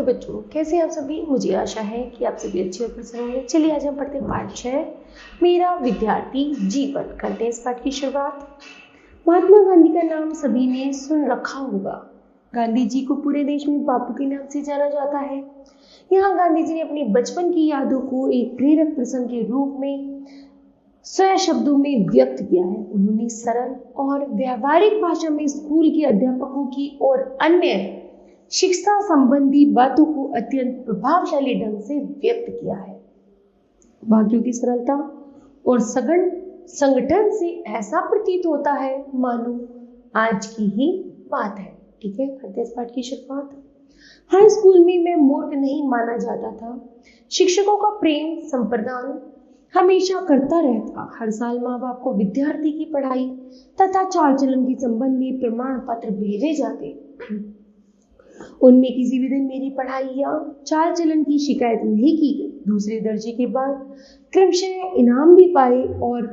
नमस्ते बच्चों, कैसे हैं आप सभी। मुझे आशा है कि आप सभी अच्छे और प्रसन्न होंगे। चलिए आज हम पढ़ते हैं पाठ 6 मेरा विद्यार्थी जीवन। करते हैं इस पाठ की शुरुआत। महात्मा गांधी का नाम सभी ने सुन रखा होगा। गांधी जी को पूरे देश में बापू के नाम से जाना जाता है। यहाँ गांधी जी ने अपने बचपन की यादों को एक प्रेरक प्रसंग के रूप में 100 शब्दों में व्यक्त किया है। उन्होंने सरल और व्यवहारिक भाषा में स्कूल के अध्यापकों की और अन्य शिक्षा संबंधी बातों को अत्यंत प्रभावशाली ढंग से व्यक्त किया है। वाक्यों की सरलता और सघन संगठन से ऐसा प्रतीत होता है मानो आज की ही बात है। ठीक है, करते हैं इस पाठ की शुरुआत। हाई स्कूल में मैं मूर्ख नहीं माना जाता था। शिक्षकों का प्रेम संप्रदान हमेशा करता रहता। हर साल माँ बाप को विद्यार्थी की पढ़ाई तथा चाल चलन के संबंध में प्रमाण पत्र भेजे जाते। उनमें किसी भी दिन मेरी पढ़ाई या चाल चलन की शिकायत नहीं की गई। दूसरे दर्जे के बाद क्रमशः इनाम भी पाए और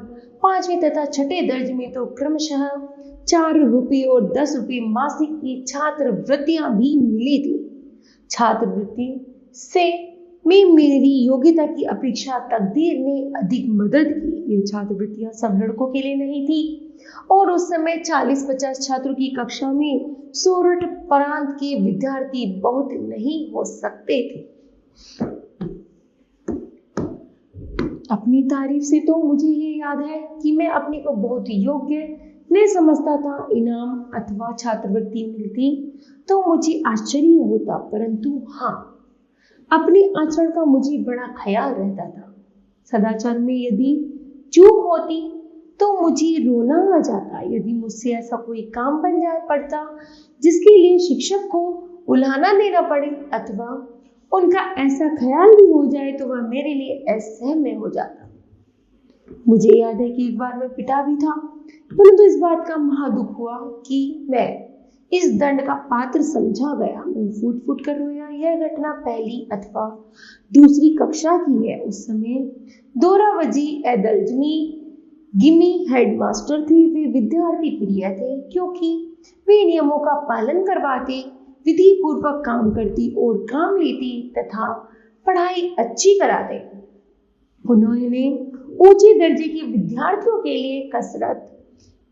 5वें तथा 6ठे दर्जे में तो क्रमशः 4 रुपये और 10 रुपये मासिक की छात्रवृत्तियां भी मिली थी। छात्रवृत्ति से में मेरी योग्यता की अपेक्षा तकदीर ने अधिक मदद की। ये छात्रवृत्तियां सब लड़कों के लिए नहीं थी और उस समय 40-50 छात्रों की कक्षा में 16 प्रांत के विद्यार्थी बहुत नहीं हो सकते थे। अपनी तारीफ से तो मुझे ये याद है कि मैं अपने को बहुत योग्य नहीं समझता था। इनाम अथवा छात्रवृत्ति मिलती तो मुझे आश्चर्य होता, परंतु हाँ, अपने आचरण का मुझे बड़ा ख्याल रहता था। सदाचार में यदि चूक होती तो मुझे रोना आ जाता। यदि मुझसे ऐसा कोई काम बन जाए पड़ता जिसके लिए शिक्षक को उलाहना देना पड़े अथवा उनका ऐसा ख्याल भी हो जाए तो वह मेरे लिए असह्य हो जाता। मुझे याद है कि एक बार मैं पिटा भी था, परंतु इस बात का महादुख हुआ कि मैं इस दंड का पात्र समझा गया। मैं फूट फूट कर रोया। यह घटना पहली अथवा दूसरी कक्षा की है। उस समय दोरावजी एदलजमी गिमी हेडमास्टर थे। वे विद्यार्थी प्रिय थे क्योंकि वे नियमों का पालन करवाते, विधि पूर्वक काम करती और काम लेती तथा पढ़ाई अच्छी कराते। उन्होंने ऊंचे दर्जे के विद्यार्थियों के लिए कसरत,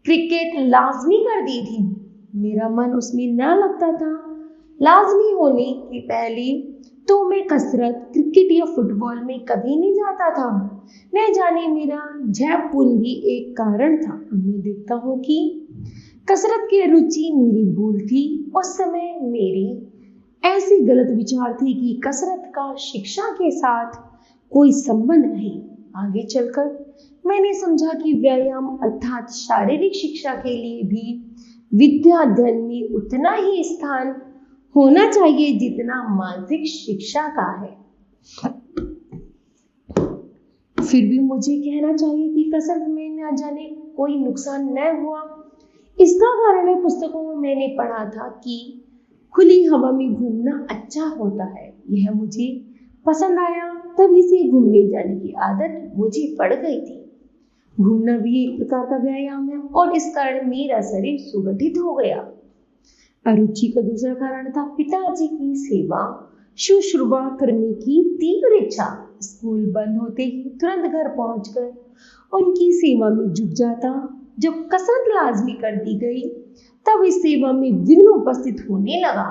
क्रिकेट लाजमी कर दी थी। मेरा मन उसमें न लगता था। लाजमी होने की पहले तो मैं कसरत, क्रिकेट या फुटबॉल में कभी नहीं जाता था। न जाने मेरा झैपून भी एक कारण था। मैं देखता हूँ कि कसरत की रुचि मेरी भूल थी। उस समय मेरी ऐसी गलत विचार थे कि कसरत का शिक्षा के साथ कोई संबंध नहीं। आगे चलकर मैंने समझा कि व्यायाम अर्थात शारीरिक शिक्षा के लिए भी विद्या धन में उतना ही स्थान होना चाहिए जितना मानसिक शिक्षा का है। फिर भी मुझे कहना चाहिए कि कसरत में न जाने कोई नुकसान न हुआ। इसका कारण है पुस्तकों में मैंने पढ़ा था कि खुली हवा में घूमना अच्छा होता है। यह मुझे पसंद आया, तभी से घूमने जाने की आदत मुझे पड़ गई थी। घूमना भी एक प्रकार का व्यायाम है और इस कारण मेरा शरीर सुगठित हो गया। अरुचि का दूसरा कारण था पिताजी की सेवा शुश्रूषा करने की तीव्र इच्छा। स्कूल बंद होते ही तुरंत घर पहुंचकर उनकी सेवा में जुट जाता। जब कसरत लाजमी कर दी गई तब इस सेवा में विघ्न उपस्थित होने लगा।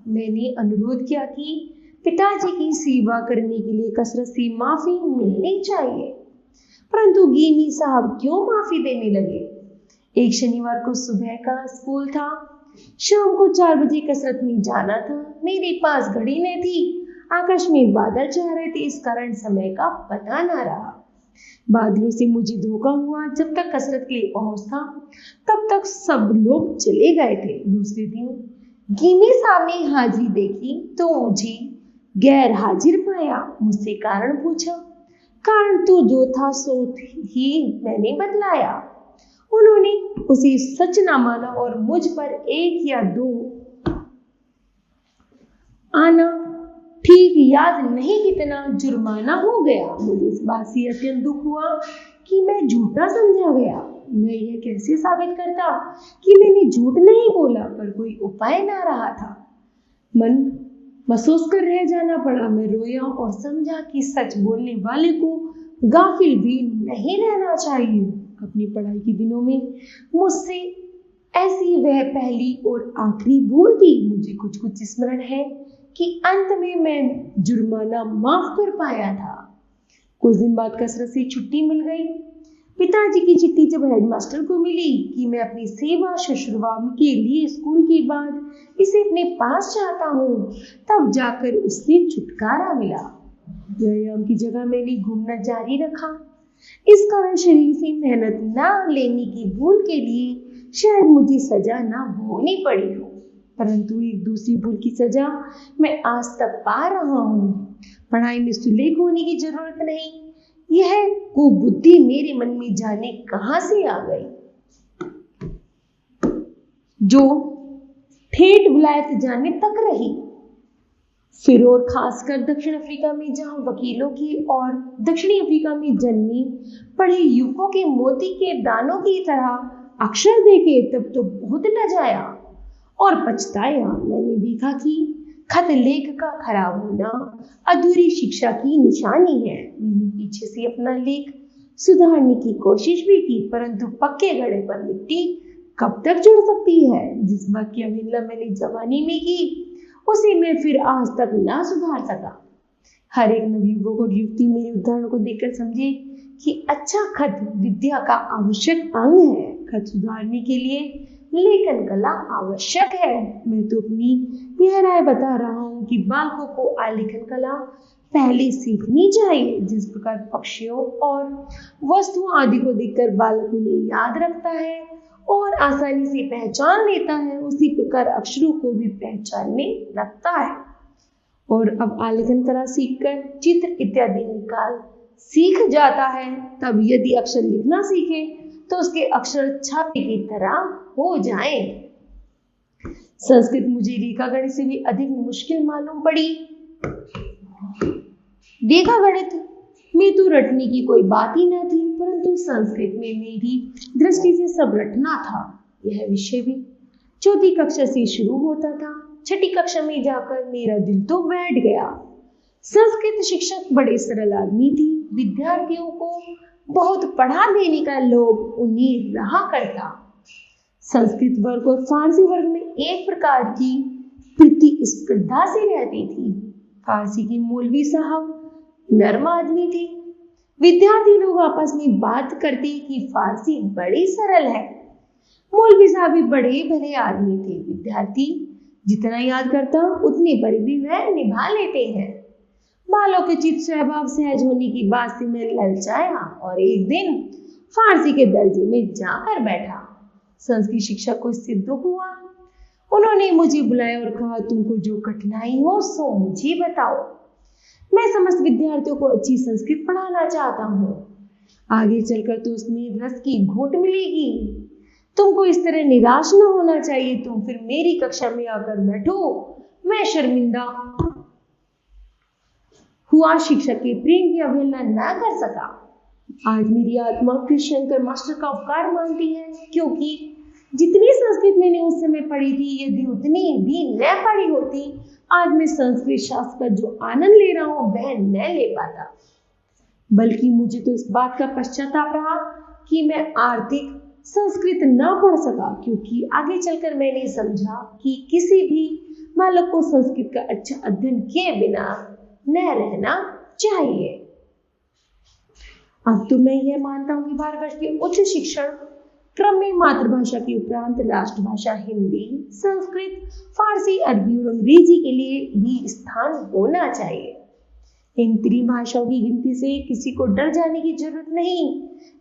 मैंने अनुरोध किया कि पिताजी की सेवा करने के लिए कसरत से माफी मिलनी चाहिए, परंतु गिमी साहब क्यों माफी देने लगे। एक शनिवार को सुबह का स्कूल था। शाम को 4 बजे कसरत में जाना था। मेरे पास घड़ी नहीं थी। आकाश में बादल छा रहे थे, इस कारण समय का पता ना रहा। बादलों से मुझे धोखा हुआ। जब तक कसरत के लिए पहुंचता तब तक सब लोग चले गए थे। दूसरे दिन गिमी साहब ने हाजिरी देखी तो मुझे गैर हाजिर पाया। मुझसे कारण पूछा। कारण तो जो था सो ही मैंने बतलाया। उन्होंने उसे सच न माना और मुझ पर 1 या 2 आना ठीक याद नहीं कितना जुर्माना हो गया। मुझे इस बात से अत्यंत दुख हुआ कि मैं झूठा समझा गया। मैं यह कैसे साबित करता कि मैंने झूठ नहीं बोला, पर कोई उपाय ना रहा था। मन महसूस कर रह जाना पड़ा। मैं रोया और समझा कि सच बोलने वाले को गाफिल भी नहीं रहना चाहिए। अपनी पढ़ाई के दिनों में मुझसे ऐसी वह पहली और आखिरी भूल थी। मुझे कुछ कुछ स्मरण है कि अंत में मैं जुर्माना माफ कर पाया था। कुछ दिन बाद कसरत से छुट्टी मिल गई। पिताजी की चिट्ठी जब हेडमास्टर को मिली कि मैं अपनी सेवा शुश्रूषा के लिए स्कूल के बाद इसे अपने पास चाहता हूँ, तब जाकर उससे छुटकारा मिला। व्यायाम की जगह मैंने घूमना जारी रखा। इस कारण शरीर से मेहनत न लेने की भूल के लिए शायद मुझे सजा ना भोगनी पड़ी हो, परंतु एक दूसरी भूल की सजा मैं आज तक पा रहा हूँ। पढ़ाई में सुलेख होने की जरूरत नहीं। यह कुबुद्धि मेरे मन में जाने कहां से आ गई, जो ठेठ विलायत जाने तक रही। फिर और खासकर दक्षिण अफ्रीका में, जहां वकीलों की और दक्षिणी अफ्रीका में जन्मे पढ़े युवकों के मोती के दानों की तरह अक्षर देखे, तब तो बहुत लजाया और पछताया। मैंने देखा कि खत लेख का खराब होना अधूरी शिक्षा की निशानी है। मैंने पीछे से अपना लेख सुधारने की कोशिश भी की, परंतु पक्के गड़े पर मिट्टी कब तक जुड़ सकती है। जिस बात की अवहेलना मैंने जवानी में की, उसे मैं फिर आज तक ना सुधार सका। हर एक नवयुवक और युवती मेरे उदाहरण को देखकर समझे कि अच्छा खत विद्या का आवश्यक अंग है। खत सुधारने के लिए लेखन कला आवश्यक है। मैं तो अपनी यह राय बता रहा हूँ कि बालकों को आलेखन कला पहले सीखनी चाहिए। जिस प्रकार पक्षियों और वस्तुओं आदि को देखकर बालक उन्हें याद रखता है और आसानी से पहचान लेता है, उसी प्रकार अक्षरों को भी पहचानने लगता है। और अब आलेखन कला सीखकर चित्र इत्यादि निकाल सीख जाता है, तब यदि अक्षर लिखना सीखे तो उसके अक्षर छापे की तरह हो जाएं। संस्कृत मुझे रेखा गणित से भी अधिक मुश्किल मालूम पड़ी। रेखा गणित में तो रटने की कोई बात ही न थी, परंतु संस्कृत में मेरी दृष्टि से सब रटना था। यह विषय भी चौथी कक्षा से शुरू होता था। छठी कक्षा में जाकर मेरा दिल तो बैठ गया। संस्कृत शिक्षक बड़े सरल आदमी थी। विद्यार्थियों को बहुत पढ़ा देने का लोभ उन्हें रहा करता। संस्कृत वर्ग और फारसी वर्ग में एक प्रकार की प्रतिस्पर्धा सी रहती थी। फारसी की मौलवी साहब नर्म आदमी थे। विद्यार्थी लोग आपस में बात करते कि फारसी बड़ी सरल है। मौलवी साहब भी बड़े भले आदमी थे। विद्यार्थी जितना याद करता उतने पर भी वह निभा लेते हैं। बालों के चित स्वभाव सहज होने की बात से मैं ललचाया और एक दिन फारसी के दर्जे में जाकर बैठा। संस्कृत शिक्षक को इससे दुख हुआ। उन्होंने मुझे बुलाया और कहा, तुमको जो कठिनाई हो सो मुझे बताओ। मैं समस्त विद्यार्थियों को अच्छी संस्कृत पढ़ाना चाहता हूँ। आगे चलकर तो उसमें रस की घूंट मिलेगी। तुमको इस तरह निराश न होना चाहिए। तुम फिर मेरी कक्षा में आकर बैठो। मैं शर्मिंदा हुआ शिक्षक के प्रेम की अवहेलना न कर सका। आज मेरी आत्मा कृष्णशंकर मास्टर का उपकार मानती है, क्योंकि जितनी संस्कृत मैंने उस समय पढ़ी थी, यदि उतनी भी न पढ़ी होती, आज मैं संस्कृत शास्त्र का जो आनंद ले रहा हूं वह न ले पाता। बल्कि मुझे तो इस बात का पश्चाताप रहा कि मैं आर्थिक संस्कृत न पढ़ सका, क्योंकि आगे चलकर मैंने समझा कि किसी भी बालक को संस्कृत का अच्छा अध्ययन किए बिना न रहना चाहिए। अब तो मैं यह मानता हूं कि भारतवर्ष के उच्च शिक्षण क्रम में मातृभाषा के उपरांत राष्ट्रभाषा हिंदी, संस्कृत, फारसी, अरबी और अंग्रेजी के लिए भी स्थान होना चाहिए। इन तीन भाषाओं की गिनती से किसी को डर जाने की जरूरत नहीं।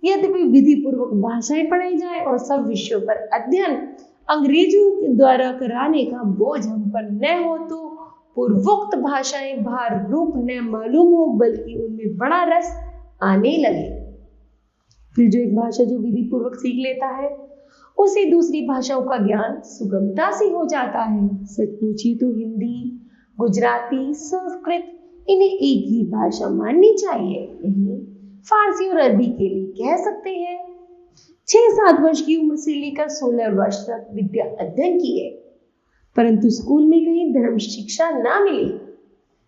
यद्यपि विधि पूर्वक भाषाएं पढ़ाई जाए और सब विषयों पर अध्ययन अंग्रेजों द्वारा कराने का बोझ हम पर न हो, तो पूर्वोक्त भाषाएं भार रूप न मालूम हो, बल्कि उनमें बड़ा रस आने लगे। फिर जो एक भाषा जो विधि पूर्वक सीख लेता है, उसे दूसरी भाषाओं का ज्ञान सुगमता से हो जाता है। सच पूछिए तो हिंदी, गुजराती, संस्कृत इन्हें एक ही भाषा माननी चाहिए। इन्हें फारसी और अरबी के लिए कह सकते हैं। 6-7 वर्ष की उम्र से लेकर 16 वर्ष तक विद्या अध्ययन किए, परंतु स्कूल में कहीं धर्म शिक्षा ना मिली।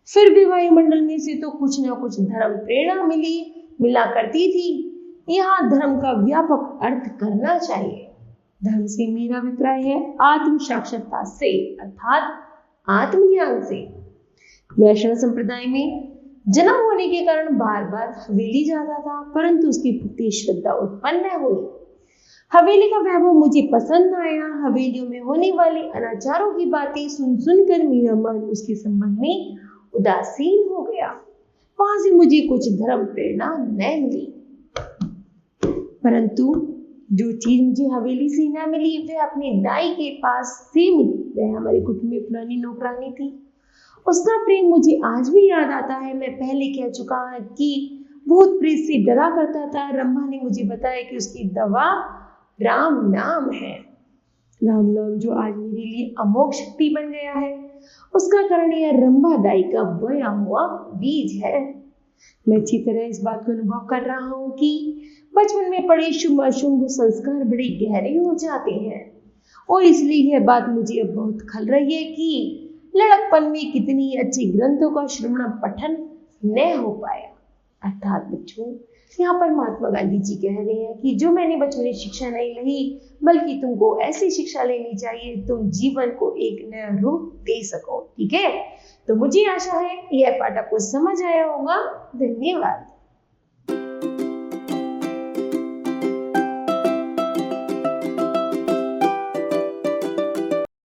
फिर भी वायुमंडल में से तो कुछ ना कुछ धर्म प्रेरणा मिला करती थी। यहाँ धर्म का व्यापक अर्थ करना चाहिए। धर्म से मेरा अभिप्राय है आत्म साक्षरता से, अर्थात आत्मज्ञान से। वैष्णव संप्रदाय में जन्म होने के कारण बार बार हवेली जाता था, परंतु उसकी प्रति श्रद्धा उत्पन्न न हुई। हवेली का वैभव मुझे पसंद आया। हवेलियों में होने वाले अनाचारों की बातें सुन सुनकर मेरा मन उसके संबंध में उदासीन हो गया। वहां से मुझे कुछ धर्म प्रेरणा न मिली। परंतु जो चीज मुझे हवेली से न मिली वह अपने दाई के पास से मिली। वह हमारे कुटुंब में पुरानी नौकरानी थी। उसका प्रेम मुझे आज भी याद आता है। मैं पहले कह चुका है कि भूत प्रेत से डरा करता था। रंभा ने मुझे बताया कि उसकी दवा राम नाम है। राम नाम जो आज मेरे लिए अमोघ शक्ति बन गया है, उसका कारण यह रंभा दाई का बोया हुआ बीज है। मैं अच्छी तरह इस बात को अनुभव कर रहा हूँ कि बचपन में पड़े शुभ अशुभ संस्कार बड़े गहरे हो जाते हैं, और इसलिए यह बात मुझे अब बहुत खल रही है कि लड़कपन में कितनी अच्छे ग्रंथों का श्रवण पठन न हो पाया। अर्थात बच्चों, यहाँ पर महात्मा गांधी जी कह रहे हैं कि जो मैंने बचपन में शिक्षा नहीं ली, बल्कि तुमको ऐसी शिक्षा लेनी चाहिए तुम जीवन को एक नया रूप दे सको। ठीक है, तो मुझे आशा है यह पाठ आपको समझ आया होगा। धन्यवाद।